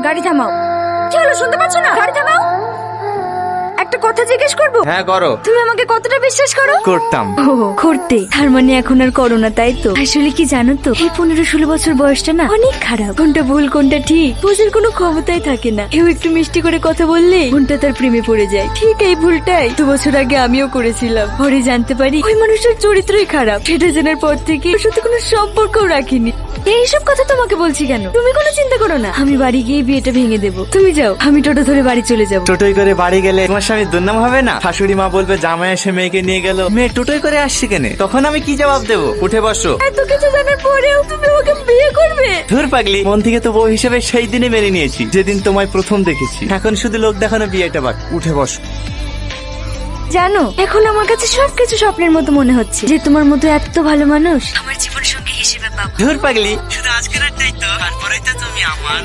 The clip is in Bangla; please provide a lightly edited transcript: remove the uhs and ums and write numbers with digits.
গাড়ি থামাও। কি হলো, শুনতে পাচ্ছ না? গাড়ি থামাও। একটা কথা জিজ্ঞেস করবো? হ্যাঁ করো। তুমি আমাকে কতটা বিশ্বাস করো? করতাম। ও করতে, তার মানে এখন আর করো না, তাই তো? আসলে কি জানো তো, এই 15-16 বছর বয়সটা না অনেক খারাপ। কোনটা ভুল কোনটা ঠিক বোঝার কোনো ক্ষমতাই থাকে না। কেউ একটু মিষ্টি করে কথা বললে মনটা তার প্রেমে পড়ে যায়। ঠিক এই ভুলটাই 2 বছর আগে আমিও করেছিলাম। পরে জানতে পারি ওই মানুষটার চরিত্রই খারাপ। সেটা জানার পর থেকে ওর সাথে কোনো সম্পর্কও রাখিনি। এইসব কথা তোমাকে বলছি কেন? তুমি কোনো চিন্তা করো না, আমি বাড়ি গিয়ে বিয়েটা ভেঙে দেবো। তুমি যাও, আমি টোটো ধরে বাড়ি চলে যাবো। টোটোই করে বাড়ি গেলে তোমার স্বামী দুর্নাম হবে না? শাশুড়ি মা বলবে জামাই এসে মেয়েকে নিয়ে গেল, মেয়ে টোটোই করে আসছে কেনে? তখন আমি কি জবাব দেবো? উঠে বসো। এত কিছু জানার পরেও তুমি আমাকে বিয়ে করবে? ধুর পাগলি, মন থেকে তো বউ হিসেবে সেই দিনে মেনে নিয়েছি যেদিন তোমায় প্রথম দেখেছি। এখন শুধু লোক দেখানো বিয়েটা বাকি। উঠে বসো। জানো, এখন আমার কাছে সবকিছু স্বপ্নের মতো মনে হচ্ছে যে তোমার মতো এত ভালো মানুষ আমার জীবন সঙ্গী হিসেবে পাবো। ধুর পাগলি, শুধু আজকের রাতটাই তো, তারপরেই তো তুমি আমার।